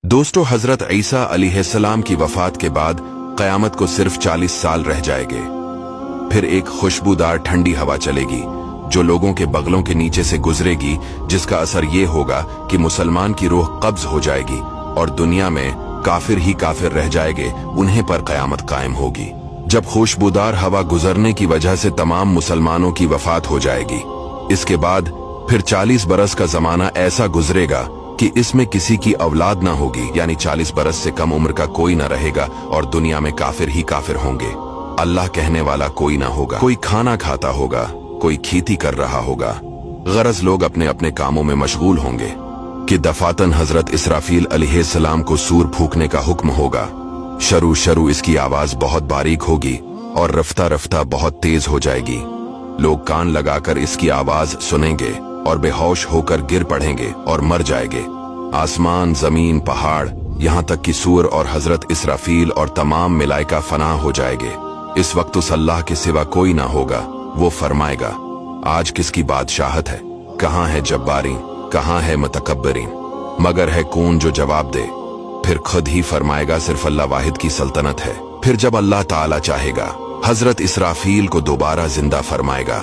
दोस्तों, हजरत ईसा अलैहिस्सलाम की वफात के बाद क़यामत को सिर्फ 40 साल रह जाएंगे। फिर एक खुशबूदार ठंडी हवा चलेगी जो लोगों के बगलों के नीचे से गुजरेगी, जिसका असर ये होगा कि मुसलमान की रूह कब्ज हो जाएगी और दुनिया में काफिर ही काफिर रह जाएंगे, उन्हें पर क़यामत कायम होगी। जब खुशबूदार हवा गुजरने की वजह से तमाम मुसलमानों की वफात हो जाएगी, इसके बाद फिर 40 बरस का जमाना ऐसा गुजरेगा कि इसमें किसी की औलाद ना होगी, यानी 40 बरस से कम उम्र का कोई ना रहेगा और दुनिया में काफिर ही काफिर होंगे। अल्लाह कहने वाला कोई ना होगा। कोई खाना खाता होगा, कोई खेती कर रहा होगा, गरज लोग अपने अपने कामों में मशगूल होंगे कि दफातन हजरत इसराफील अलैहिस्सलाम को सूर फूंकने का हुक्म होगा। शरू इसकी आवाज बहुत बारीक होगी और रफ्ता रफ्ता बहुत तेज हो जाएगी। लोग कान लगाकर इसकी आवाज सुनेंगे और बेहोश होकर गिर पड़ेंगे और मर जाएंगे। आसमान, जमीन, पहाड़, यहाँ तक कि सूर और हजरत इसराफील और तमाम मलाइका फना हो जाएंगे। इस वक्त उस अल्लाह के सिवा कोई ना होगा। वो फरमाएगा, आज किसकी बादशाहत है? कहाँ है जब्बारीन, कहाँ है मुतकब्बरीन? मगर है कौन जो जवाब दे? फिर खुद ही फरमाएगा, सिर्फ अल्लाह वाहिद की सल्तनत है। फिर जब अल्लाह ताला चाहेगा, हजरत इसराफील को दोबारा जिंदा फरमाएगा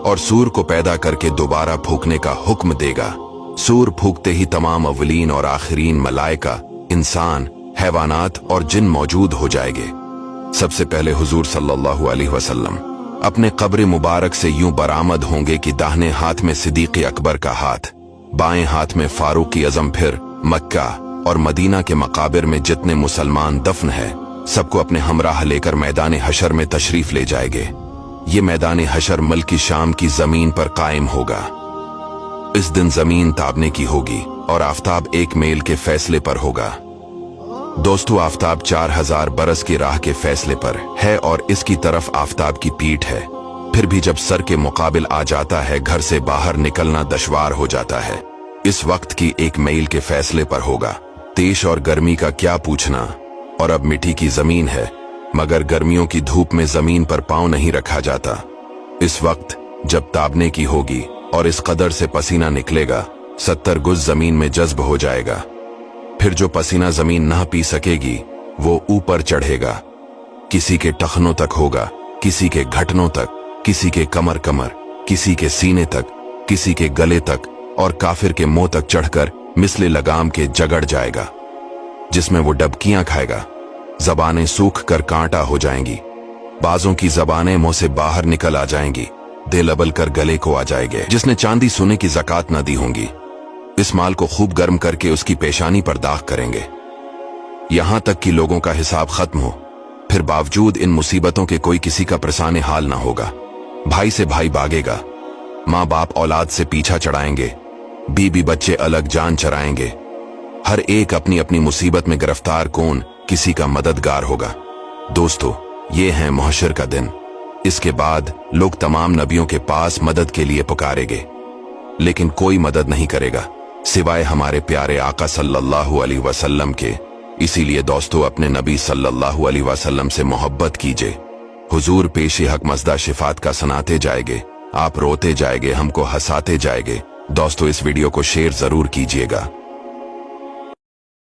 और सूर को पैदा करके दोबारा फूंकने का हुक्म देगा। सूर फूंकते ही तमाम अव्वलीन और आखिरीन मलाइका, इंसान, हैवानात और जिन मौजूद हो जाएंगे। सबसे पहले हुजूर सल्लल्लाहु अलैहि वसल्लम अपने कब्र मुबारक से यूं बरामद होंगे कि दाहिने हाथ में सिद्दीक़ अकबर का हाथ, बाएं हाथ में फारूक आज़म। फिर मक्का और मदीना के मकाबिर में जितने मुसलमान दफन है, सबको अपने हमराह लेकर मैदान हशर में तशरीफ ले जाएंगे। ये मैदान हशर मुल्क शाम की जमीन पर कायम होगा। इस दिन जमीन ताबने की होगी और आफताब एक मेल के फैसले पर होगा। दोस्तों, आफताब 4000 बरस की राह के फैसले पर है और इसकी तरफ आफताब की पीठ है। फिर भी जब सर के मुकाबिल आ जाता है, घर से बाहर निकलना दुश्वार हो जाता है। इस वक्त की एक मील के फैसले पर होगा। तेज और गर्मी का क्या पूछना, और अब मिट्टी की जमीन है, मगर गर्मियों की धूप में जमीन पर पांव नहीं रखा जाता। इस वक्त जब ताबने की होगी और इस कदर से पसीना निकलेगा, 70 गुज जमीन में जज्ब हो जाएगा। फिर जो पसीना जमीन ना पी सकेगी, वो ऊपर चढ़ेगा। किसी के टखनों तक होगा, किसी के घटनों तक, किसी के कमर, किसी के सीने तक, किसी के गले तक, और काफिर के मुंह तक चढ़कर मिसले लगाम के जगड़ जाएगा, जिसमें वो डबकियां खाएगा। जबानें सूख कर कांटा हो जाएंगी, बाजों की जबानें मुंह से बाहर निकल आ जाएंगी, दिल अबल कर गले को आ जाएंगे। जिसने चांदी सोने की ज़कात न दी होंगी, इस माल को खूब गर्म करके उसकी पेशानी पर दाग करेंगे, यहां तक कि लोगों का हिसाब खत्म हो। फिर बावजूद इन मुसीबतों के कोई किसी का परेशान हाल ना होगा। भाई से भाई भागेगा, माँ बाप औलाद से पीछा चढ़ाएंगे, बीबी बच्चे अलग जान चराएंगे। हर एक अपनी अपनी मुसीबत में गिरफ्तार, कौन किसी का मददगार होगा। दोस्तों, ये है महशर का दिन। इसके बाद लोग तमाम नबियों के पास मदद के लिए पुकारेंगे, लेकिन कोई मदद नहीं करेगा सिवाय हमारे प्यारे आका सल्लल्लाहु अलैहि वसल्लम के। इसीलिए दोस्तों, अपने नबी सल्लल्लाहु अलैहि वसल्लम से मोहब्बत कीजिए। हुजूर पेशे हक मज़दा शिफात का सुनाते जाएंगे, आप रोते जाएंगे, हमको हंसाते जाएंगे। दोस्तों, इस वीडियो को शेयर जरूर कीजिएगा।